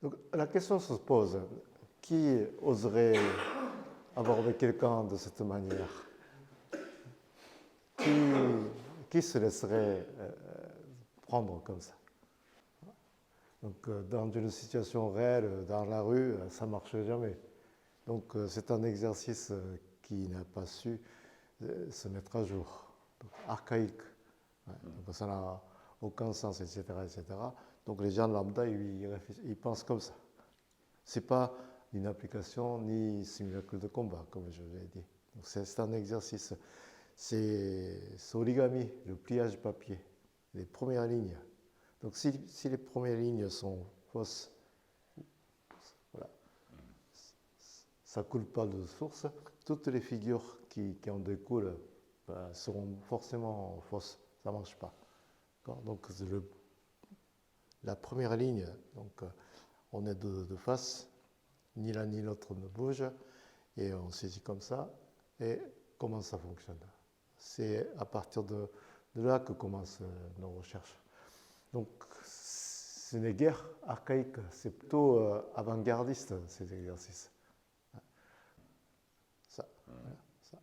Donc la question se pose, qui oserait aborder quelqu'un de cette manière? Qui, qui se laisserait prendre comme ça? Donc dans une situation réelle, dans la rue, ça ne marche jamais. Donc c'est un exercice qui n'a pas su se mettre à jour, donc, archaïque. Ouais, donc ça n'a aucun sens, etc., etc. Donc les gens lambda, ils pensent comme ça. Ce n'est pas une application ni simulacre de combat, comme je l'ai dit. Donc c'est un exercice. C'est l'origami, le pliage papier, les premières lignes. Donc si les premières lignes sont fausses, voilà, ça ne coule pas de source, toutes les figures qui en découlent seront forcément fausses. Ça ne marche pas. Donc la première ligne, donc, on est de face, ni l'un ni l'autre ne bouge, et on saisit comme ça. Et comment ça fonctionne? C'est à partir de là que commencent nos recherches. Donc, ce n'est guère archaïque, c'est plutôt avant-gardiste, ces exercices. Ça, voilà, ça.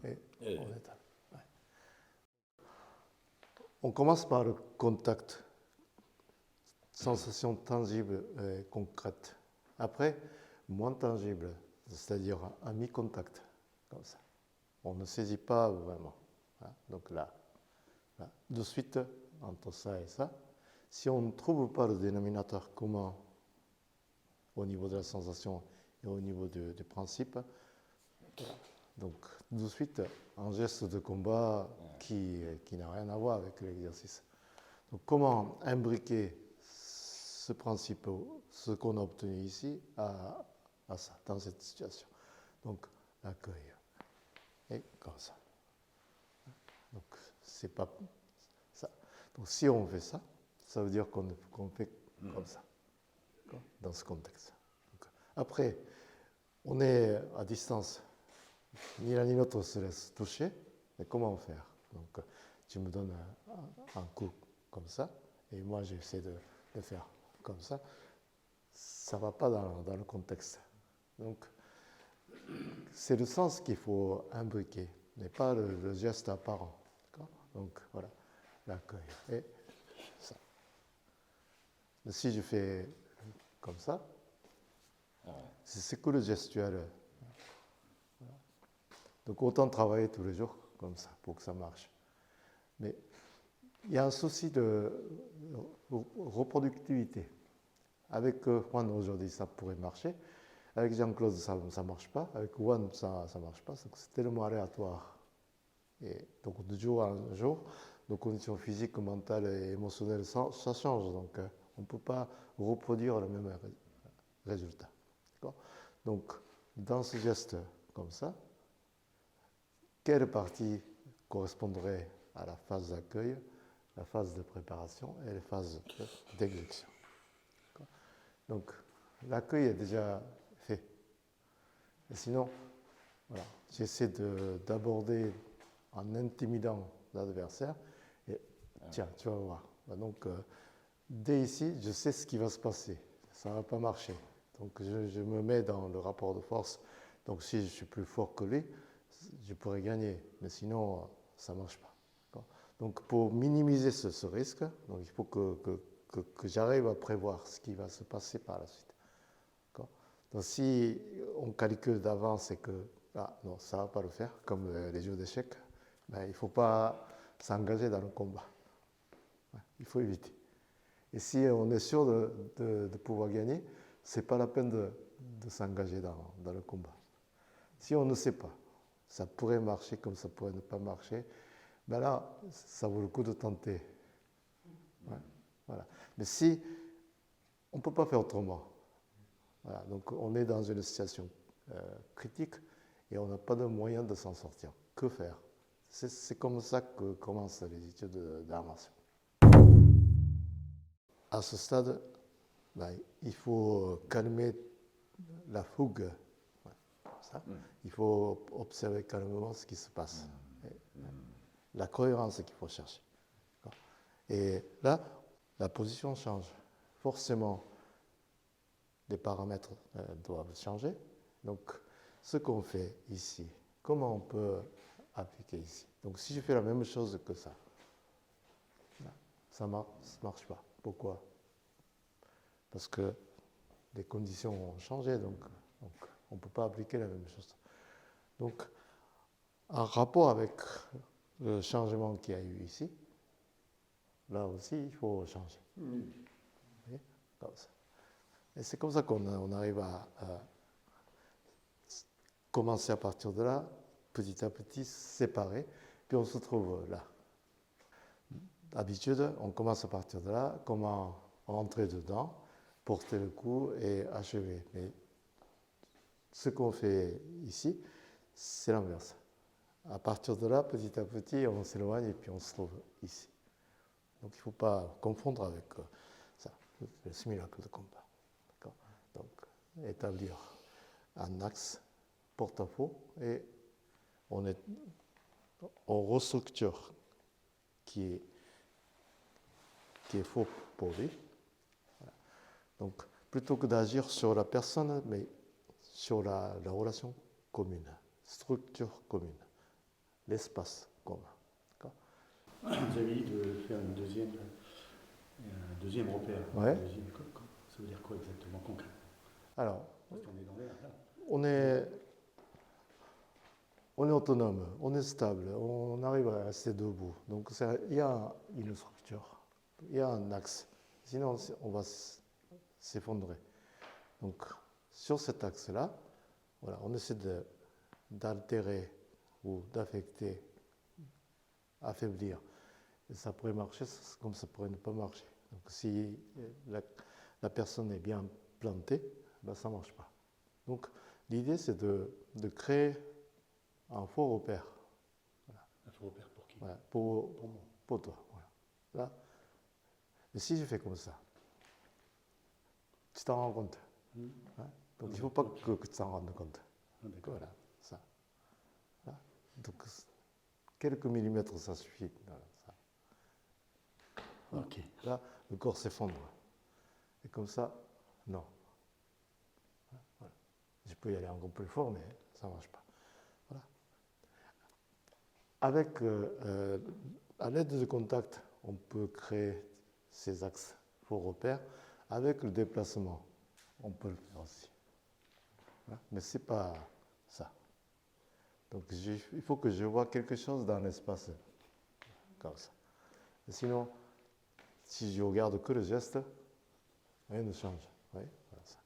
Et on étale. Ouais. On commence par le contact, sensation tangible et concrète. Après, moins tangible, c'est-à-dire un mi-contact, comme ça. On ne saisit pas vraiment. Donc là, de suite, entre ça et ça, si on ne trouve pas le dénominateur commun au niveau de la sensation et au niveau du principe, donc de suite, un geste de combat qui n'a rien à voir avec l'exercice. Donc comment imbriquer ce principe, ce qu'on a obtenu ici, à ça, dans cette situation? Donc l'accueil, et comme ça. Donc c'est pas ça. Donc si on fait ça, ça veut dire qu'on fait comme ça, dans ce contexte. Donc, après, on est à distance, ni l'un ni l'autre se laisse toucher, mais comment faire? Donc tu me donnes un coup comme ça, et moi j'essaie de faire comme ça. Ça ne va pas dans le contexte. Donc c'est le sens qu'il faut imbriquer, mais pas le geste apparent. Donc voilà, l'accueil. Et ça. Mais si je fais comme ça, c'est que le gestuel. Voilà. Donc autant travailler tous les jours comme ça pour que ça marche. Mais il y a un souci de reproductivité. Avec Juan aujourd'hui, ça pourrait marcher. Avec Jean-Claude, ça ne marche pas. Avec Juan, ça ne marche pas. C'est tellement aléatoire. Et donc de jour en jour, nos conditions physiques, mentales et émotionnelles, ça change. Donc on ne peut pas reproduire le même résultat. Donc dans ce geste comme ça, quelle partie correspondrait à la phase d'accueil, la phase de préparation et la phase d'exécution? Donc l'accueil est déjà fait. Et sinon, voilà, j'essaie d'aborder en intimidant l'adversaire. Et tiens, tu vas voir. Donc, dès ici, je sais ce qui va se passer. Ça ne va pas marcher. Donc, je me mets dans le rapport de force. Donc, si je suis plus fort que lui, je pourrais gagner. Mais sinon, ça ne marche pas. Donc, pour minimiser ce risque, donc, il faut que j'arrive à prévoir ce qui va se passer par la suite. Donc, si on calcule d'avance et que non, ça ne va pas le faire, comme les jeux d'échecs, ben, il ne faut pas s'engager dans le combat. Il faut éviter. Et si on est sûr de pouvoir gagner, ce n'est pas la peine de s'engager dans le combat. Si on ne sait pas, ça pourrait marcher comme ça pourrait ne pas marcher, ben là, ça vaut le coup de tenter. Ouais, voilà. Mais si on ne peut pas faire autrement, voilà, donc on est dans une situation critique et on n'a pas de moyen de s'en sortir. Que faire? C'est comme ça que commencent les études d'arts martiaux. À ce stade, ben, il faut calmer la fougue. Ouais, ça. Il faut observer calmement ce qui se passe. La cohérence qu'il faut chercher. Et là, la position change. Forcément, les paramètres doivent changer. Donc, ce qu'on fait ici, comment on peut appliquer ici? Donc, si je fais la même chose que ça, ça ne marche pas. Pourquoi? Parce que les conditions ont changé, donc on ne peut pas appliquer la même chose. Donc, en rapport avec le changement qu'il y a eu ici, là aussi, il faut changer. Okay? Comme ça. Et c'est comme ça qu'on arrive à commencer à partir de là, petit à petit, séparer, puis on se trouve là. D'habitude, on commence à partir de là, comment rentrer dedans, porter le coup et achever. Mais ce qu'on fait ici, c'est l'inverse. À partir de là, petit à petit, on s'éloigne et puis on se trouve ici. Donc il ne faut pas confondre avec ça, le simulacre de combat. Donc établir un axe porte-à-faux et on restructure qui est faux pour lui. Voilà. Donc plutôt que d'agir sur la personne, mais sur la relation commune, structure commune, l'espace commun. Vous avez dit de faire un deuxième repère. Ouais. Ça veut dire quoi exactement concrètement? Alors, parce qu'on est dans l'air, là. On est autonome, on est stable, on arrive à rester debout. Donc il y a une structure, il y a un axe. Sinon, on va s'effondrer. Donc sur cet axe-là, voilà, on essaie d'altérer ou d'affecter, affaiblir. Et ça pourrait marcher comme ça pourrait ne pas marcher. Donc si la personne est bien plantée, ben, ça ne marche pas. Donc l'idée c'est de créer un faux repère. Voilà. Un faux repère pour qui? Voilà, pour moi. Pour toi. Voilà. Là. Et si je fais comme ça, tu t'en rends compte. Hein? Donc il ne faut pas que tu t'en rendes compte. Voilà, ça. Là. Donc quelques millimètres, ça suffit. Voilà, ça. Voilà. Okay. Là, le corps s'effondre. Et comme ça, non. Voilà. Je peux y aller encore plus fort, mais ça ne marche pas. Voilà. Avec, à l'aide de contact, on peut créer ces axes faux repères. Avec le déplacement, on peut le faire aussi. Voilà. Mais ce n'est pas ça. Donc il faut que je vois quelque chose dans l'espace, comme ça. Et sinon, si je regarde que le geste, rien ne change. Oui, voilà ça.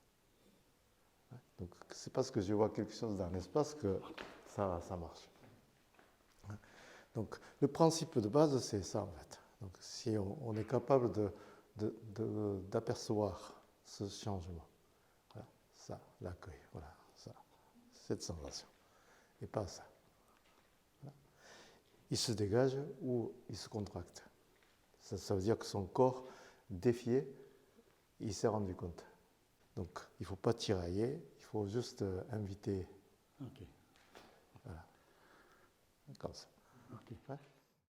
Donc c'est parce que je vois quelque chose dans l'espace que ça marche. Donc le principe de base, c'est ça en fait. Donc si on est capable d'apercevoir ce changement, voilà, ça, l'accueil, voilà, ça, cette sensation, et pas ça. Voilà. Il se dégage ou il se contracte. Ça veut dire que son corps défié, il s'est rendu compte. Donc il ne faut pas tirailler, il faut juste inviter. Okay. Voilà. Comme ça. Okay. Ouais.